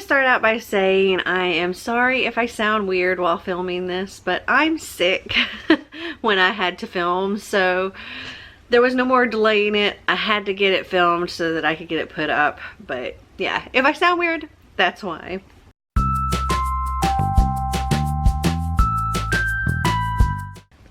start out by saying I am sorry if I sound weird while filming this, but I'm sick when I had to film, so there was no more delaying it. I had to get it filmed so that I could get it put up. But yeah, if I sound weird, that's why.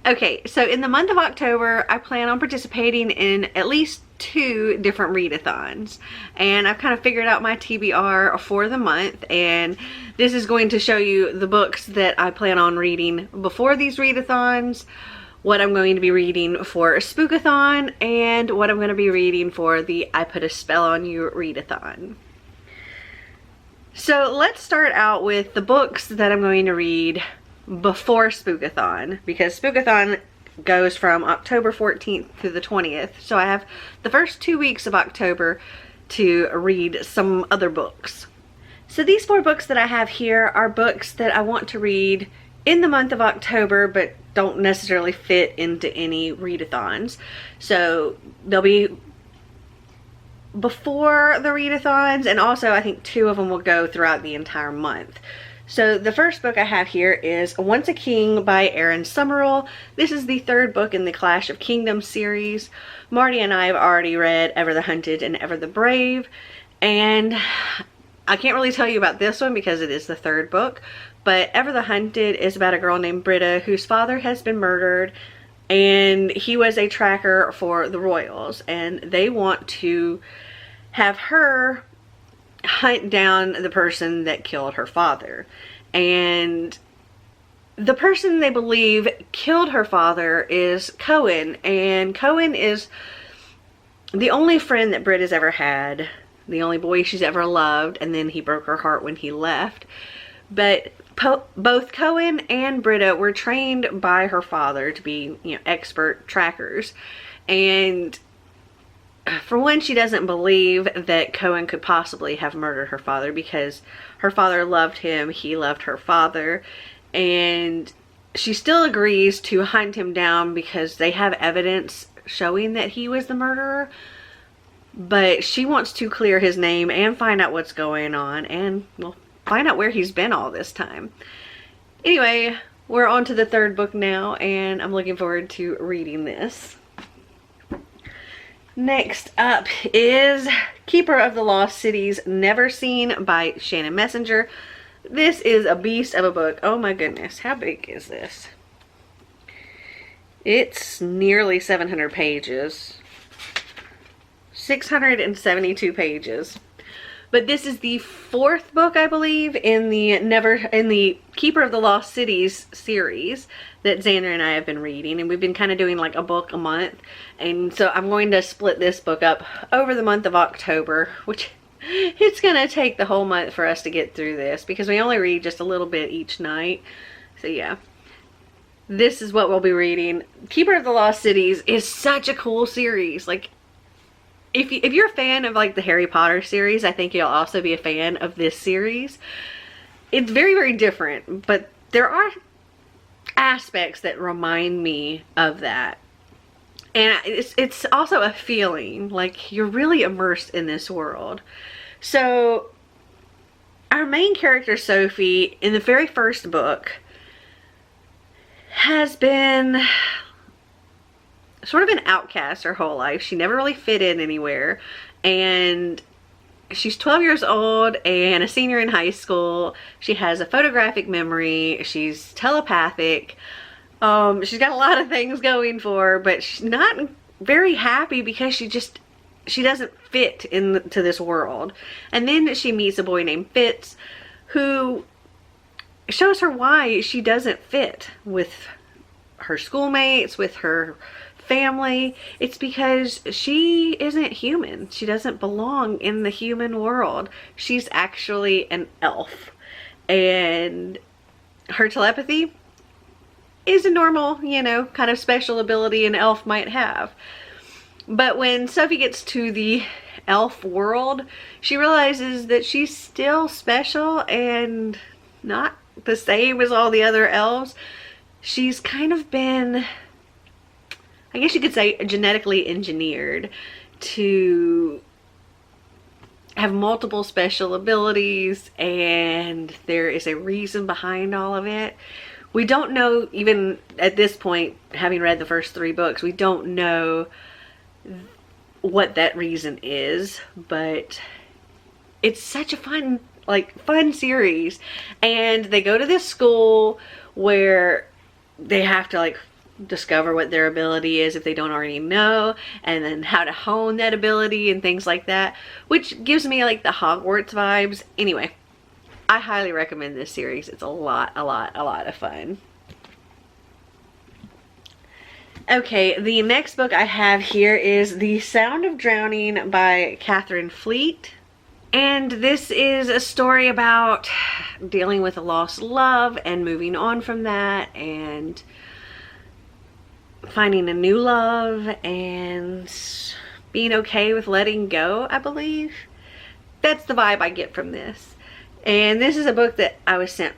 Okay, so in the month of October, I plan on participating in at least 2 different readathons, and I've kind of figured out my TBR for the month, and this is going to show you the books that I plan on reading before these readathons, what I'm going to be reading for Spook-Athon, and what I'm going to be reading for the I Put a Spell on You readathon. So let's start out with the books that I'm going to read before Spook-Athon, because Spook-Athon goes from October 14th to the 20th, so I have the first 2 weeks of October to read some other books. So these 4 books that I have here are books that I want to read in the month of October but don't necessarily fit into any readathons. So they'll be before the readathons, and also I think 2 of them will go throughout the entire month. So the first book I have here is Once a King by Erin Summerall. This is the 3rd book in the Clash of Kingdoms series. Marty and I have already read Ever the Hunted and Ever the Brave, and I can't really tell you about this one because it is the 3rd book, but Ever the Hunted is about a girl named Britta whose father has been murdered, and he was a tracker for the royals, and they want to have her hunt down the person that killed her father. And the person they believe killed her father is Cohen, and Cohen is the only friend that Britt has ever had, the only boy she's ever loved, and then he broke her heart when he left. But both Cohen and Britta were trained by her father to be, you know, expert trackers, and for one, she doesn't believe that Cohen could possibly have murdered her father because her father loved him, he loved her father, and she still agrees to hunt him down because they have evidence showing that he was the murderer, but she wants to clear his name and find out what's going on and, well, find out where he's been all this time. Anyway, we're on to the 3rd book now, and I'm looking forward to reading this. Next up is Keeper of the Lost Cities Never Seen by Shannon Messenger. This is a beast of a book. Oh my goodness, how big is this? It's nearly 700 pages. 672 pages. But this is the 4th book, I believe, in the Keeper of the Lost Cities series that Xander and I have been reading, and we've been kind of doing like a book a month, and so I'm going to split this book up over the month of October, which it's going to take the whole month for us to get through this because we only read just a little bit each night. So yeah, this is what we'll be reading. Keeper of the Lost Cities is such a cool series. Like, if you're a fan of like the Harry Potter series, I think you'll also be a fan of this series. It's very, very different, but there are aspects that remind me of that. And it's also a feeling, like you're really immersed in this world. So our main character, Sophie, in the very first book, has been sort of an outcast her whole life. She never really fit in anywhere, and she's 12 years old and a senior in high school. She has a photographic memory. She's telepathic. She's got a lot of things going for her, but she's not very happy because she doesn't fit into this world. And then she meets a boy named Fitz who shows her why she doesn't fit with her schoolmates, with her family. It's because she isn't human. She doesn't belong in the human world. She's actually an elf, and her telepathy is a normal, you know, kind of special ability an elf might have. But when Sophie gets to the elf world, she realizes that she's still special and not the same as all the other elves. She's kind of been, I guess you could say, genetically engineered to have multiple special abilities, and there is a reason behind all of it. We don't know, even at this point, having read the first 3 books, we don't know what that reason is, but it's such a fun series. And they go to this school where they have to like discover what their ability is if they don't already know, and then how to hone that ability and things like that, which gives me like the Hogwarts vibes. Anyway, I highly recommend this series. It's a lot of fun. Okay, the next book I have here is The Sound of Drowning by Catherine Fleet. And this is a story about dealing with a lost love and moving on from that and finding a new love and being okay with letting go, I believe. That's the vibe I get from this. And this is a book that I was sent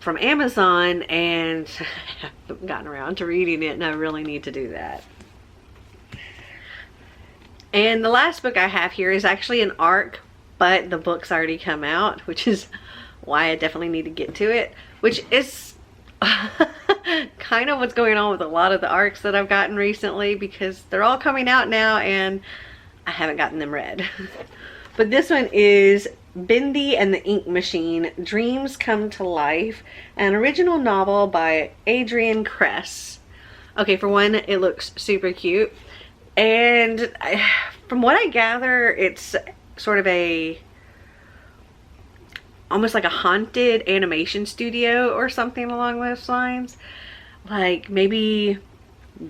from Amazon, and I haven't gotten around to reading it, and I really need to do that. And the last book I have here is actually an ARC, but the book's already come out, which is why I definitely need to get to it, which is kind of what's going on with a lot of the ARCs that I've gotten recently, because they're all coming out now and I haven't gotten them read. But this one is Bendy and the Ink Machine, Dreams Come to Life, an original novel by Adrian Kress. Okay, for one, it looks super cute. And from what I gather, it's sort of almost like a haunted animation studio or something along those lines. Like maybe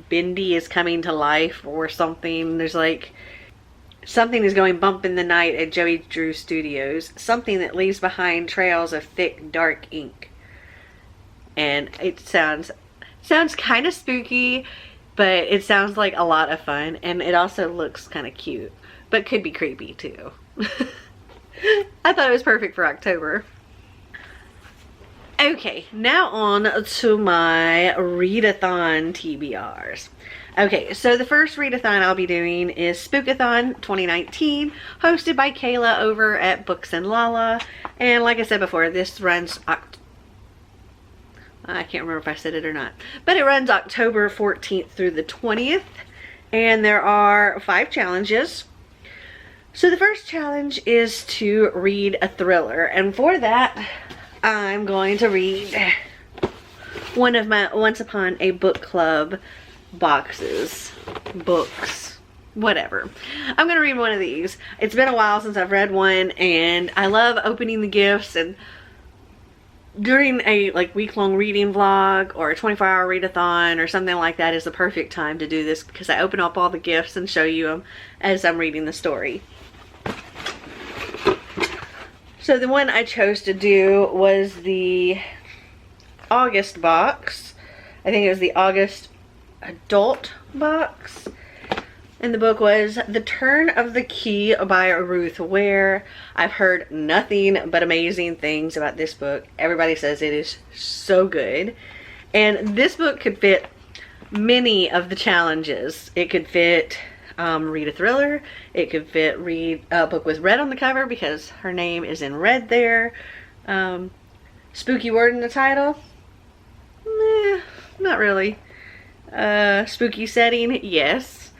Bendy is coming to life or something. There's like something is going bump in the night at Joey Drew Studios. Something that leaves behind trails of thick, dark ink. And it sounds kind of spooky, but it sounds like a lot of fun. And it also looks kind of cute, but could be creepy too. I thought it was perfect for October. Okay, now on to my Readathon TBRs. Okay, so the first Readathon I'll be doing is Spook-Athon 2019, hosted by Kayla over at BooksandLala. And like I said before, this runs I can't remember if I said it or not, but it runs October 14th through the 20th, and there are 5 challenges. So the first challenge is to read a thriller, and for that I'm going to read one of my Once Upon a Book Club boxes, books, whatever. I'm going to read one of these. It's been a while since I've read one, and I love opening the gifts, and during a like week-long reading vlog or a 24-hour readathon or something like that is the perfect time to do this, because I open up all the gifts and show you them as I'm reading the story. So the one I chose to do was the August box. I think it was the August adult box. And the book was The Turn of the Key by Ruth Ware. I've heard nothing but amazing things about this book. Everybody says it is so good. And this book could fit many of the challenges. It could fit read a thriller. It could fit read a book with red on the cover because her name is in red there. Spooky word in the title? Not really. Spooky setting? Yes.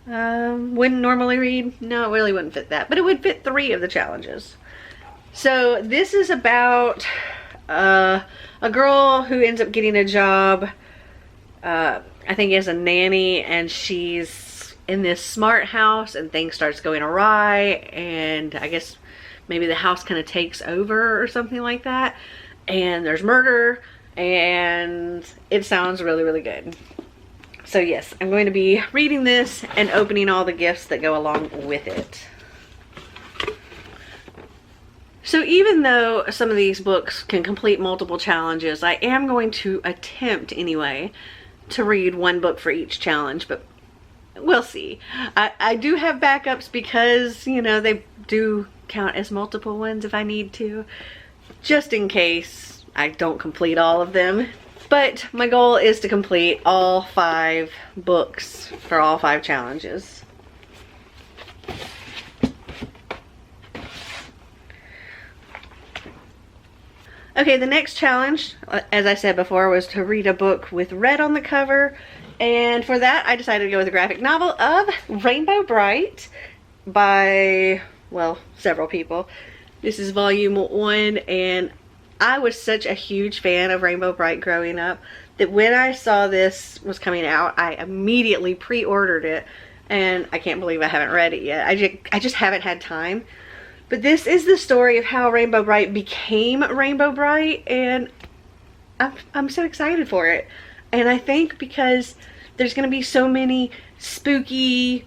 Wouldn't normally read? No, it really wouldn't fit that. But it would fit 3 of the challenges. So this is about a girl who ends up getting a job, I think as a nanny, and she's in this smart house and things starts going awry, and I guess maybe the house kind of takes over or something like that, and there's murder, and it sounds really, really good. So yes, I'm going to be reading this and opening all the gifts that go along with it. So even though some of these books can complete multiple challenges, I am going to attempt anyway to read 1 book for each challenge, but we'll see. I do have backups because, you know, they do count as multiple ones if I need to, just in case I don't complete all of them. But my goal is to complete all 5 books for all 5 challenges. Okay, the next challenge, as I said before, was to read a book with red on the cover. And for that, I decided to go with a graphic novel of Rainbow Bright by, well, several people. This is volume 1, and I was such a huge fan of Rainbow Bright growing up that when I saw this was coming out, I immediately pre-ordered it, and I can't believe I haven't read it yet. I just haven't had time. But this is the story of how Rainbow Bright became Rainbow Bright, and I'm so excited for it. And I think because there's going to be so many spooky,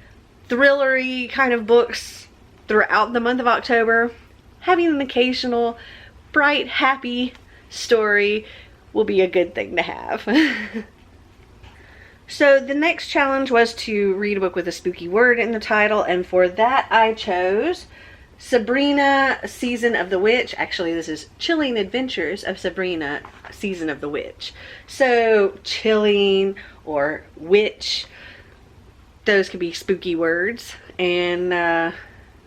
thrillery kind of books throughout the month of October, having an occasional bright, happy story will be a good thing to have. So the next challenge was to read a book with a spooky word in the title, and for that I chose Sabrina, Season of the Witch. Actually, this is Chilling Adventures of Sabrina, Season of the Witch. So, chilling or witch, those could be spooky words. And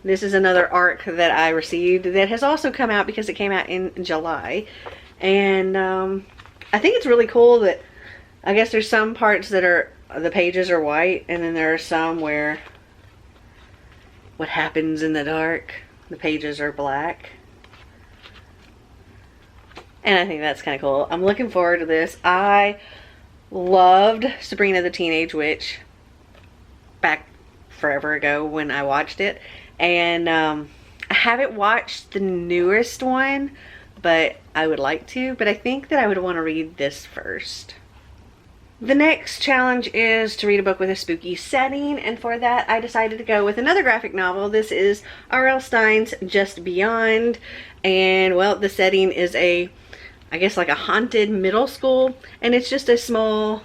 this is another ARC that I received that has also come out because it came out in July. And I think it's really cool that, I guess there's some parts that are, the pages are white, and then there are some where what happens in the dark, the pages are black. And I think that's kind of cool. I'm looking forward to this. I loved Sabrina the Teenage Witch back forever ago when I watched it. And I haven't watched the newest one, but I would like to. But I think that I would want to read this first. The next challenge is to read a book with a spooky setting, and for that I decided to go with another graphic novel. This is R.L. Stine's Just Beyond, and well, the setting is I guess like a haunted middle school, and it's just a small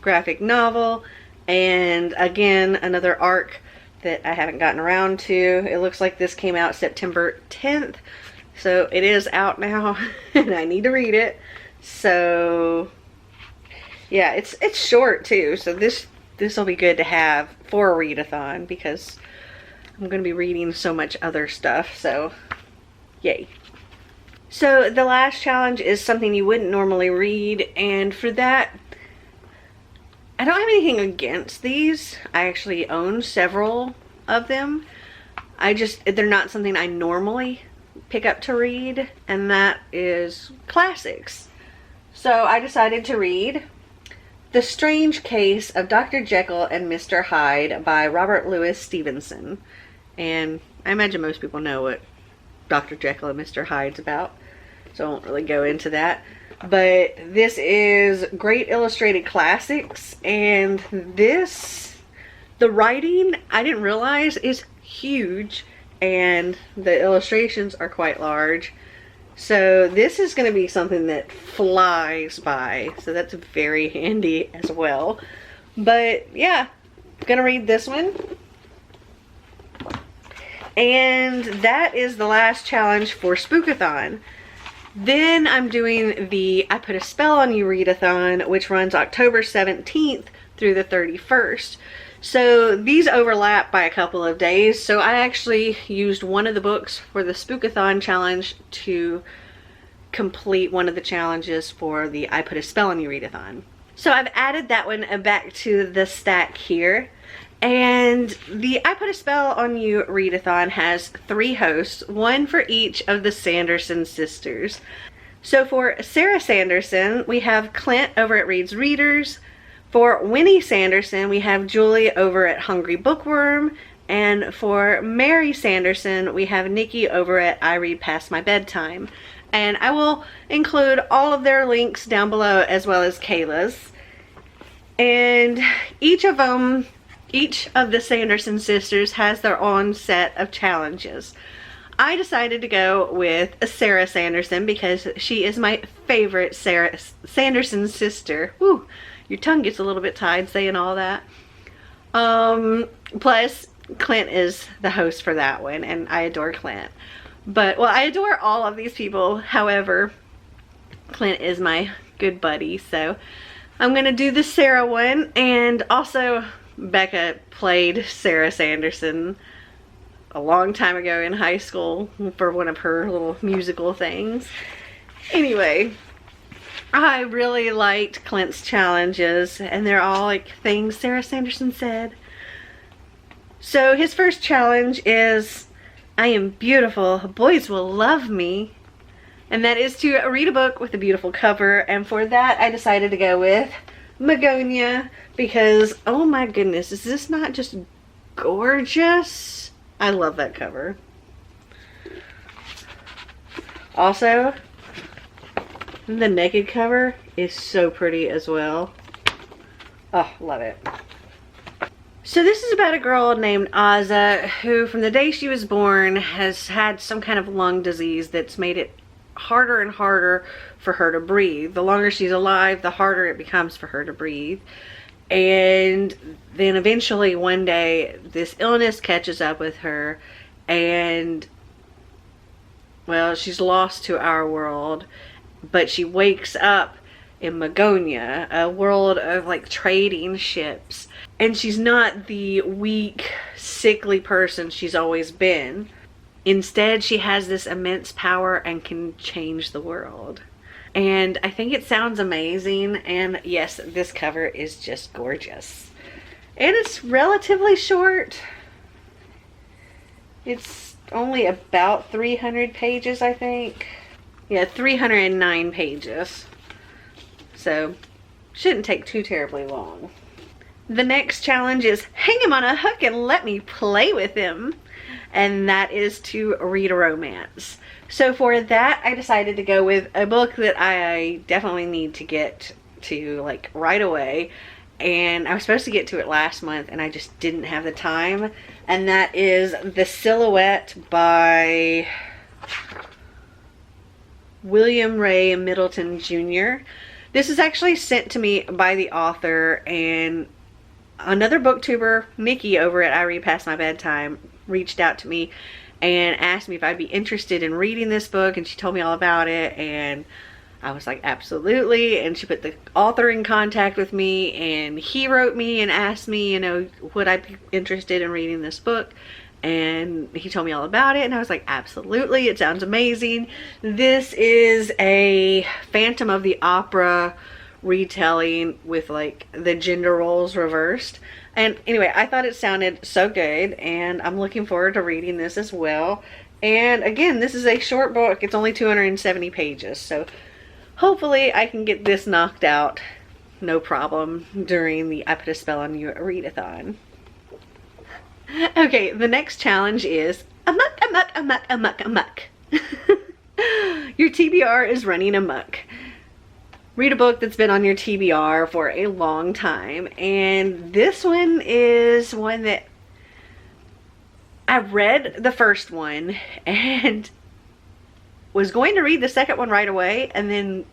graphic novel. And again, another ARC that I haven't gotten around to. It looks like this came out September 10th, so it is out now and I need to read it. So yeah, it's short too, so this will be good to have for a readathon because I'm going to be reading so much other stuff, so yay. So the last challenge is something you wouldn't normally read, and for that, I don't have anything against these. I actually own several of them. They're not something I normally pick up to read, and that is classics. So I decided to read The Strange Case of Dr. Jekyll and Mr. Hyde by Robert Louis Stevenson. And I imagine most people know what Dr. Jekyll and Mr. Hyde's about, so I won't really go into that. But this is great illustrated classics, and the writing, I didn't realize, is huge, and the illustrations are quite large. So this is going to be something that flies by, so that's very handy as well. But yeah, I'm going to read this one. And that is the last challenge for Spook-Athon. Then I'm doing the I Put a Spell on You Readathon, which runs October 17th through the 31st. So these overlap by a couple of days. So I actually used one of the books for the Spook-Athon challenge to complete one of the challenges for the I Put a Spell on You Readathon. So I've added that one back to the stack here. And the I Put a Spell on You Readathon has 3 hosts, one for each of the Sanderson sisters. So for Sarah Sanderson, we have Clint over at Reads Readers. For Winnie Sanderson, we have Julie over at Hungry Bookworm. And for Mary Sanderson, we have Nikki over at I Read Past My Bedtime. And I will include all of their links down below, as well as Kayla's. And each of the Sanderson sisters has their own set of challenges. I decided to go with Sarah Sanderson because she is my favorite Sanderson sister. Whew, your tongue gets a little bit tied saying all that. Plus, Clint is the host for that one, and I adore Clint. But, well, I adore all of these people. However, Clint is my good buddy, so I'm going to do the Sarah one. And also, Becca played Sarah Sanderson a long time ago in high school for one of her little musical things. Anyway, I really liked Clint's challenges, and they're all like things Sarah Sanderson said. So his first challenge is, I am beautiful, boys will love me. And that is to read a book with a beautiful cover. And for that, I decided to go with Magonia, because, oh my goodness, is this not just gorgeous? I love that cover. Also, the naked cover is so pretty as well. Oh, love it. So this is about a girl named Aza who, from the day she was born, has had some kind of lung disease that's made it harder and harder for her to breathe. The longer she's alive, the harder it becomes for her to breathe. And then eventually one day this illness catches up with her, and well, she's lost to our world, but she wakes up in Magonia, a world of like trading ships, and she's not the weak, sickly person she's always been. Instead, she has this immense power and can change the world. And I think it sounds amazing. And yes, this cover is just gorgeous. And it's relatively short. It's only about 300 pages, I think. Yeah, 309 pages. So, shouldn't take too terribly long. The next challenge is hang him on a hook and let me play with him. And that is to read a romance. So for that, I decided to go with a book that I definitely need to get to like right away. And I was supposed to get to it last month and I just didn't have the time. And that is The Silhouette by William Ray Middleton Jr. This is actually sent to me by the author, and another booktuber, Nikki over at I Read Past My Bedtime, reached out to me and asked me if I'd be interested in reading this book, and she told me all about it, and I was like, absolutely. And she put the author in contact with me, and he wrote me and asked me, you know, would I be interested in reading this book? And he told me all about it, and I was like, absolutely, it sounds amazing. This is a Phantom of the Opera retelling with like the gender roles reversed. And anyway, I thought it sounded so good, and I'm looking forward to reading this as well. And again, this is a short book. It's only 270 pages, so hopefully I can get this knocked out no problem during the I Put a Spell on You Readathon. Okay, the next challenge is amok, amok, amok, amok, amok. Your TBR is running amok. Read a book that's been on your TBR for a long time, and this one is one that I read the first one and was going to read the second one right away, and then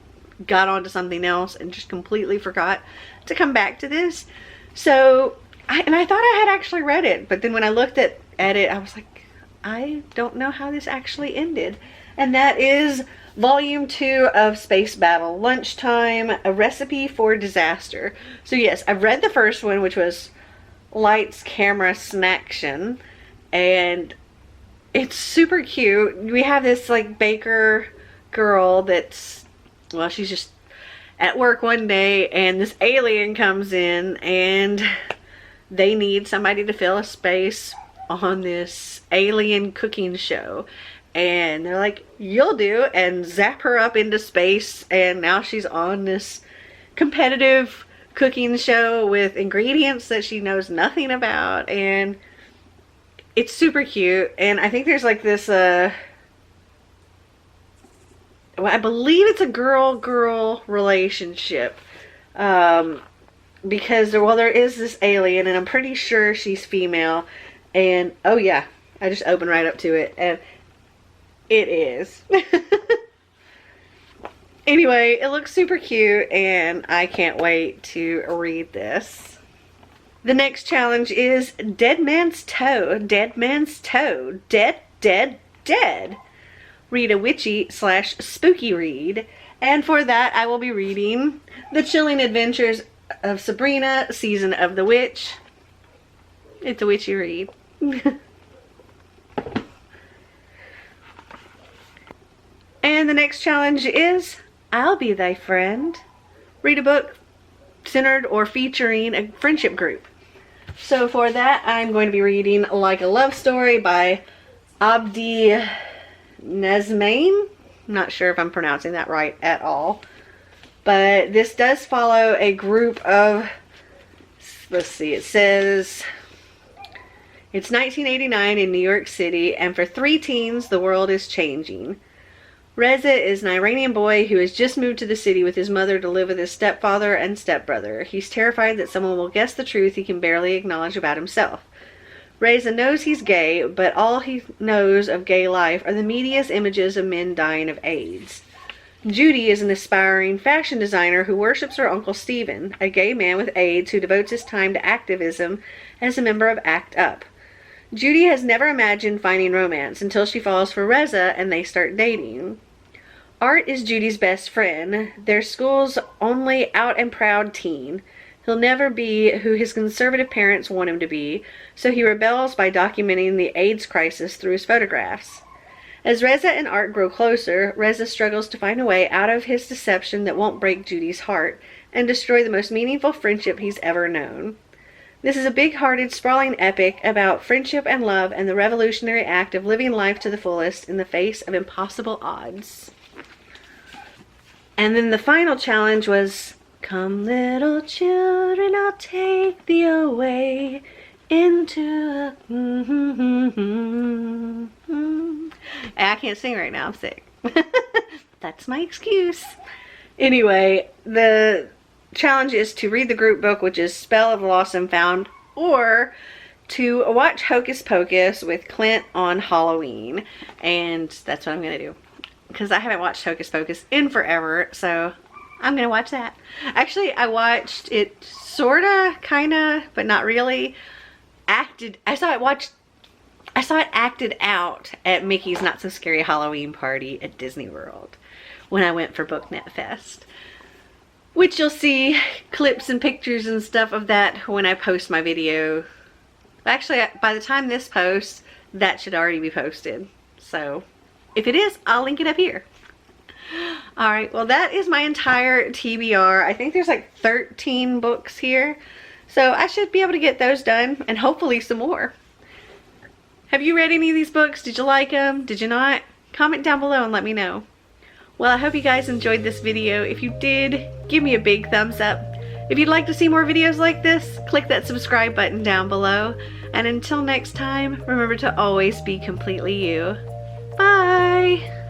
got on to something else and just completely forgot to come back to this. So I thought I had actually read it, but then when I looked at it, I was like, I don't know how this actually ended. And that is Volume 2 of Space Battle Lunchtime, A Recipe for Disaster. So yes, I've read the first one, which was Lights, Camera, Snaction, and it's super cute. We have this like baker girl that's, well, she's just at work one day, and this alien comes in, and they need somebody to fill a space on this alien cooking show. And they're like, you'll do, and zap her up into space, and now she's on this competitive cooking show with ingredients that she knows nothing about, and it's super cute. And I think there's like this well, I believe it's a girl-girl relationship, because there is this alien, and I'm pretty sure she's female, and oh yeah, I just opened right up to it, and it is. Anyway, it looks super cute, and I can't wait to read this. The next challenge is Dead Man's Toe, Dead Man's Toe, Dead, Dead, Dead. Read a witchy / spooky read. And for that, I will be reading The Chilling Adventures of Sabrina, Season of the Witch. It's a witchy read. And the next challenge is I'll Be Thy Friend. Read a book centered or featuring a friendship group. So for that, I'm going to be reading Like a Love Story by Abdi Nezmain. Not sure if I'm pronouncing that right at all. But this does follow a group of, let's see, it says it's 1989 in New York City, and for 3 teens, the world is changing. Reza is an Iranian boy who has just moved to the city with his mother to live with his stepfather and stepbrother. He's terrified that someone will guess the truth he can barely acknowledge about himself. Reza knows he's gay, but all he knows of gay life are the media's images of men dying of AIDS. Judy is an aspiring fashion designer who worships her Uncle Stephen, a gay man with AIDS who devotes his time to activism as a member of ACT UP. Judy has never imagined finding romance until she falls for Reza and they start dating. Art is Judy's best friend, their school's only out and proud teen. He'll never be who his conservative parents want him to be, so he rebels by documenting the AIDS crisis through his photographs. As Reza and Art grow closer, Reza struggles to find a way out of his deception that won't break Judy's heart and destroy the most meaningful friendship he's ever known. This is a big-hearted, sprawling epic about friendship and love and the revolutionary act of living life to the fullest in the face of impossible odds. And then the final challenge was, come little children, I'll take thee away into a... I can't sing right now, I'm sick. That's my excuse. Anyway, the challenge is to read the group book, which is Spell of Lost and Found, or to watch Hocus Pocus with Clint on Halloween. And that's what I'm going to do, because I haven't watched Hocus Pocus in forever, so I'm going to watch that. Actually, I watched it sorta, kinda, but not really. I saw it acted out at Mickey's Not So Scary Halloween party at Disney World when I went for BookNet Fest. Which you'll see clips and pictures and stuff of that when I post my video. Actually, by the time this posts, that should already be posted. So, if it is, I'll link it up here. Alright, well that is my entire TBR. I think there's like 13 books here. So I should be able to get those done, and hopefully some more. Have you read any of these books? Did you like them? Did you not? Comment down below and let me know. Well, I hope you guys enjoyed this video. If you did, give me a big thumbs up. If you'd like to see more videos like this, click that subscribe button down below. And until next time, remember to always be completely you. Bye!